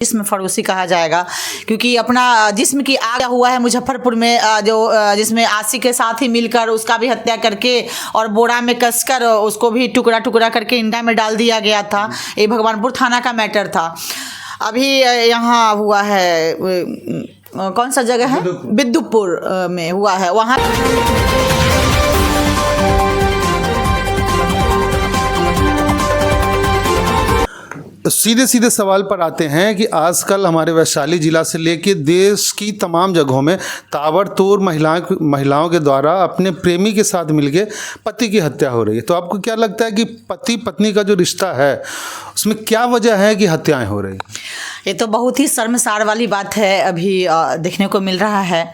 जिस्म फरोशी कहा जाएगा, क्योंकि अपना जिस्म की आग हुआ है मुजफ्फरपुर में, जिसमें आशिक के साथ ही मिलकर उसका भी हत्या करके और बोरा में कसकर उसको भी टुकड़ा टुकड़ा करके इंडा में डाल दिया गया था। ये भगवानपुर थाना का मैटर था। अभी यहाँ हुआ है, कौन सा जगह है, बिद्दुपुर में हुआ है। वहाँ सीधे सीधे सवाल पर आते हैं कि आजकल हमारे वैशाली जिला से लेकर देश की तमाम जगहों में ताबड़तोड़ महिलाओं के द्वारा अपने प्रेमी के साथ मिलके पति की हत्या हो रही है। तो आपको क्या लगता है कि पति पत्नी का जो रिश्ता है उसमें क्या वजह है कि हत्याएं हो रही? ये तो बहुत ही शर्मसार वाली बात है, अभी देखने को मिल रहा है।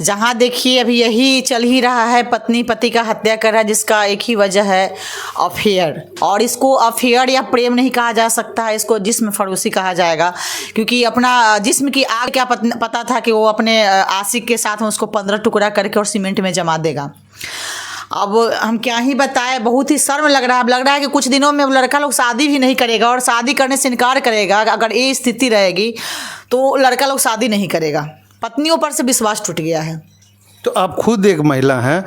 जहाँ देखिए अभी यही चल ही रहा है, पत्नी पति का हत्या कर रहा है, जिसका एक ही वजह है अफेयर। और इसको अफेयर या प्रेम नहीं कहा जा सकता है, इसको जिस्म फरोशी कहा जाएगा, क्योंकि अपना जिस्म की आग क्या पता था कि वो अपने आशिक के साथ में उसको 15 टुकड़ा करके और सीमेंट में जमा देगा। अब हम क्या ही बताएं, बहुत ही शर्म लग रहा है। अब लग रहा है कि कुछ दिनों में लड़का लोग शादी भी नहीं करेगा और शादी करने से इनकार करेगा। अगर ये स्थिति रहेगी तो लड़का लोग शादी नहीं करेगा। पत्नियों पर से विश्वास टूट गया है। तो आप खुद एक महिला हैं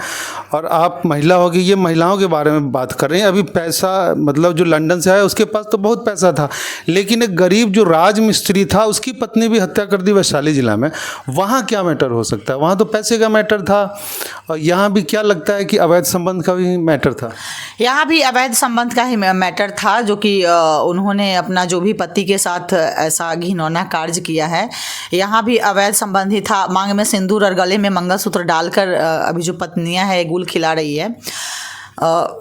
और आप महिला होगी, ये महिलाओं के बारे में बात कर रहे हैं। अभी पैसा, मतलब जो लंदन से आया उसके पास तो बहुत पैसा था, लेकिन एक गरीब जो राज मिस्त्री था उसकी पत्नी भी हत्या कर दी वैशाली जिला में। वहाँ क्या मैटर हो सकता है? वहाँ तो पैसे का मैटर था, और यहाँ भी क्या लगता है कि अवैध संबंध का भी मैटर था? यहाँ भी अवैध संबंध का ही मैटर था, जो कि उन्होंने अपना जो भी पति के साथ ऐसा घिनौना कार्य किया है, यहाँ भी अवैध संबंध ही था। मांग में सिंदूर और गले में मंगलसूत्र डालकर अभी जो पत्नियां है गुल खिला रही है।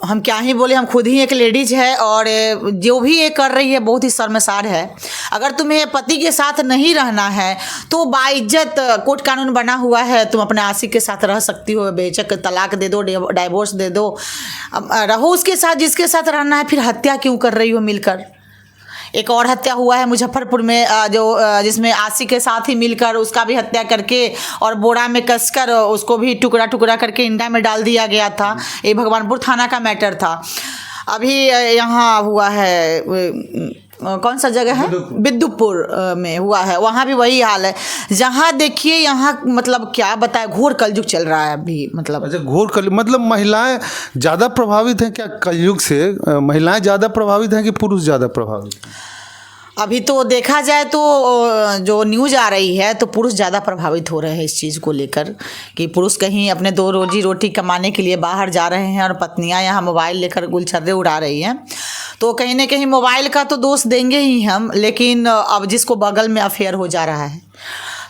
हम क्या ही बोले, हम खुद ही एक लेडीज है, और जो भी ये कर रही है बहुत ही शर्मसार है। अगर तुम्हें पति के साथ नहीं रहना है तो बाइज्जत कोर्ट कानून बना हुआ है, तुम अपने आशिक के साथ रह सकती हो, बेशक तलाक दे दो, डाइवोर्स दे दो, रहो उसके साथ जिसके साथ रहना है। फिर हत्या क्यों कर रही हो मिलकर? एक और हत्या हुआ है मुजफ्फरपुर में, जिसमें आशिक के साथ ही मिलकर उसका भी हत्या करके और बोरा में कसकर उसको भी टुकड़ा टुकड़ा करके इंडा में डाल दिया गया था। ये भगवानपुर थाना का मैटर था। अभी यहाँ हुआ है, कौन सा जगह है, बिद्दुपुर में हुआ है। वहाँ भी वही हाल है। जहाँ देखिए यहाँ मतलब क्या बताए, घोर कलयुग चल रहा है अभी। मतलब अच्छा, घोर कलयुग मतलब महिलाएं ज़्यादा प्रभावित हैं क्या कलयुग से? महिलाएं ज़्यादा प्रभावित हैं कि पुरुष ज़्यादा प्रभावित हैं? अभी तो देखा जाए तो जो न्यूज़ आ रही है तो पुरुष ज़्यादा प्रभावित हो रहे हैं इस चीज़ को लेकर, कि पुरुष कहीं अपने 2 रोजी रोटी कमाने के लिए बाहर जा रहे हैं और पत्नियां यहाँ मोबाइल लेकर गुलछर्रे उड़ा रही हैं। तो कहीं ना कहीं मोबाइल का तो दोष देंगे ही हम, लेकिन अब जिसको बगल में अफेयर हो जा रहा है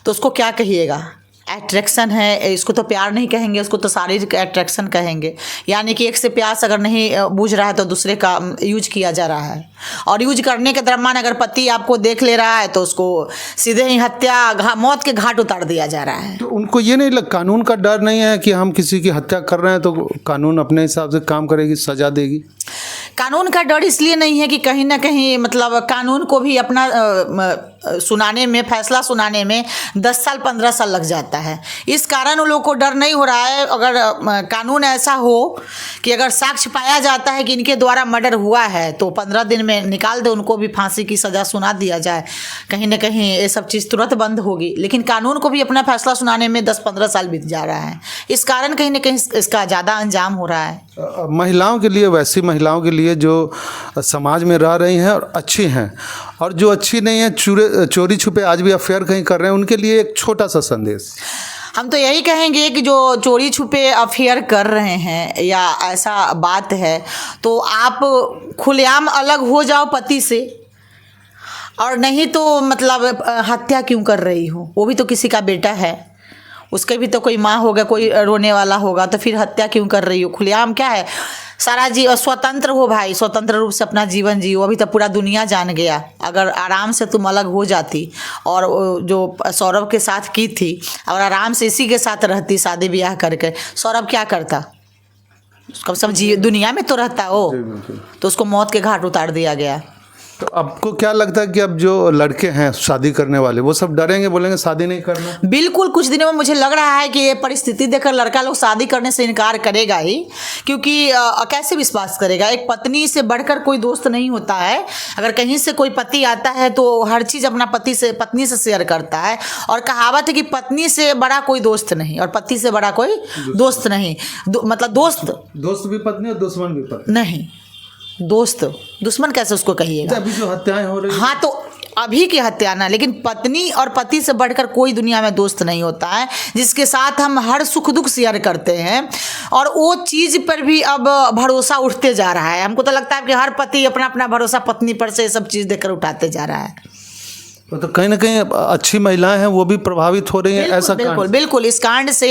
तो उसको क्या कहिएगा? अट्रैक्शन है, इसको तो प्यार नहीं कहेंगे, उसको तो शारीरिक अट्रैक्शन कहेंगे। यानी कि एक से प्यास अगर नहीं बूझ रहा है तो दूसरे का यूज किया जा रहा है, और यूज करने के दरम्यान अगर पति आपको देख ले रहा है तो उसको सीधे ही हत्या, मौत के घाट उतार दिया जा रहा है। तो उनको ये नहीं कानून का डर नहीं है कि हम किसी की हत्या कर रहे हैं तो कानून अपने हिसाब से काम करेगी, सजा देगी? कानून का डर इसलिए नहीं है कि कहीं ना कहीं मतलब कानून को भी अपना सुनाने में, फैसला सुनाने में 10 साल 15 साल लग जाता है। इस कारण उन लोगों को डर नहीं हो रहा है। अगर कानून ऐसा हो कि अगर साक्ष्य पाया जाता है कि इनके द्वारा मर्डर हुआ है तो 15 दिन में निकाल दे, उनको भी फांसी की सज़ा सुना दिया जाए, कहीं ना कहीं ये सब चीज़ तुरंत बंद होगी। लेकिन कानून को भी अपना फैसला सुनाने में 10-15 साल बीत जा रहा है। इस कारण कहीं ना कहीं इसका ज़्यादा अंजाम हो रहा है। महिलाओं के लिए, वैसी महिलाओं के लिए जो समाज में रह रही हैं और अच्छी हैं, और जो अच्छी नहीं है, चोरी छुपे आज भी अफेयर कहीं कर रहे हैं, उनके लिए एक छोटा सा संदेश। हम तो यही कहेंगे कि जो चोरी छुपे अफेयर कर रहे हैं या ऐसा बात है, तो आप खुलेआम अलग हो जाओ पति से, और नहीं तो मतलब हत्या क्यों कर रही हो? वो भी तो किसी का बेटा है, उसके भी तो कोई माँ होगा, कोई रोने वाला होगा, तो फिर हत्या क्यों कर रही हो? खुलेआम क्या है? सारा स्वतंत्र हो भाई, स्वतंत्र रूप से अपना जीवन जियो। अभी तो पूरा दुनिया जान गया। अगर आराम से तुम अलग हो जाती और जो सौरभ के साथ की थी, अगर आराम से इसी के साथ रहती शादी ब्याह करके, सौरभ क्या करता? कम से कम दुनिया में तो रहता हो, तो उसको मौत के घाट उतार दिया गया। तो आपको क्या लगता है कि अब जो लड़के हैं शादी करने वाले वो सब डरेंगे, बोलेंगे शादी नहीं करना? बिल्कुल, कुछ दिनों में मुझे लग रहा है कि ये परिस्थिति देखकर लड़का लोग शादी करने से इनकार करेगा ही, क्योंकि कैसे विश्वास करेगा? एक पत्नी से बढ़कर कोई दोस्त नहीं होता है। अगर कहीं से कोई पति आता है तो हर चीज़ अपना पति से पत्नी से शेयर करता है, और कहावत है कि पत्नी से बड़ा कोई दोस्त नहीं और पति से बड़ा कोई दोस्त नहीं। मतलब दोस्त भी पत्नी और दुश्मन भी पत्नी नहीं, दोस्त दुश्मन कैसे उसको कहिएगा? अभी जो हत्याएं हो रही हाँ, तो अभी की हत्या ना, लेकिन पत्नी और पति से बढ़कर कोई दुनिया में दोस्त नहीं होता है, जिसके साथ हम हर सुख दुख शेयर करते हैं। और वो चीज़ पर भी अब भरोसा उठते जा रहा है। हमको तो लगता है कि हर पति अपना अपना भरोसा पत्नी पर से सब चीज़ देकर उठाते जा रहा है। तो कहीं ना कहीं अच्छी महिलाएं हैं वो भी प्रभावित हो रही हैं ऐसा? बिल्कुल बिल्कुल, इस कांड से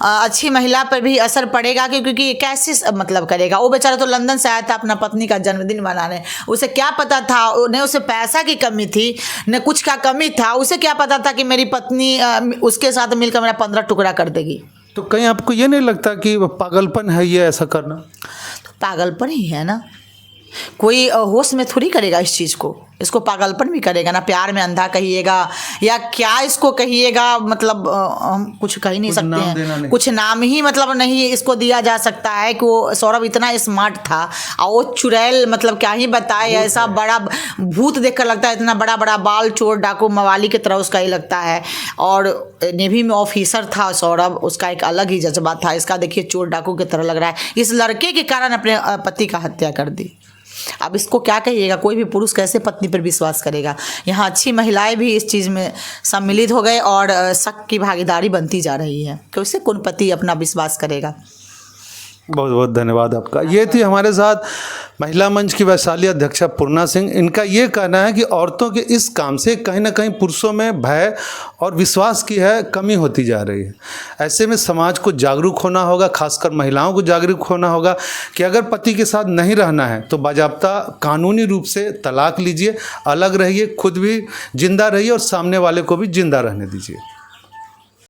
अच्छी महिला पर भी असर पड़ेगा, क्योंकि कैसे मतलब करेगा? वो बेचारा तो लंदन से आया था अपना पत्नी का जन्मदिन मनाने, उसे क्या पता था? न उसे पैसा की कमी थी न कुछ का कमी था, उसे क्या पता था कि मेरी पत्नी उसके साथ मिलकर मेरा 15 टुकड़ा कर देगी? तो कहीं आपको ये नहीं लगता कि पागलपन है ये ऐसा करना? तो पागलपन ही है ना, कोई होश में थोड़ी करेगा इस चीज़ को, इसको पागलपन भी करेगा ना। प्यार में अंधा कहिएगा या क्या इसको कहिएगा, मतलब हम कुछ कह ही नहीं सकते हैं। कुछ नाम ही मतलब नहीं इसको दिया जा सकता है कि वो सौरभ इतना स्मार्ट था और वो चुड़ैल, मतलब क्या ही बताए, ऐसा बड़ा भूत देखकर लगता है, इतना बड़ा बड़ा बाल, चोर डाकू मवाली की तरह उसका ही लगता है। और नेवी में ऑफिसर था सौरभ, उसका एक अलग ही जज्बा था। इसका देखिए चोर डाकू की तरह लग रहा है। इस लड़के के कारण अपने पति का हत्या कर दी। अब इसको क्या कहिएगा? कोई भी पुरुष कैसे पत्नी पर विश्वास करेगा? यहाँ अच्छी महिलाएं भी इस चीज़ में सम्मिलित हो गए और शक की भागीदारी बनती जा रही है। कैसे कौन पति अपना विश्वास करेगा? बहुत बहुत धन्यवाद आपका। ये थी हमारे साथ महिला मंच की वैशाली अध्यक्षा पूर्णा सिंह। इनका ये कहना है कि औरतों के इस काम से कहीं ना कहीं पुरुषों में भय और विश्वास की कमी होती जा रही है। ऐसे में समाज को जागरूक होना होगा, खासकर महिलाओं को जागरूक होना होगा कि अगर पति के साथ नहीं रहना है तो बाजाब्ता कानूनी रूप से तलाक लीजिए, अलग रहिए, खुद भी जिंदा रहिए और सामने वाले को भी जिंदा रहने दीजिए।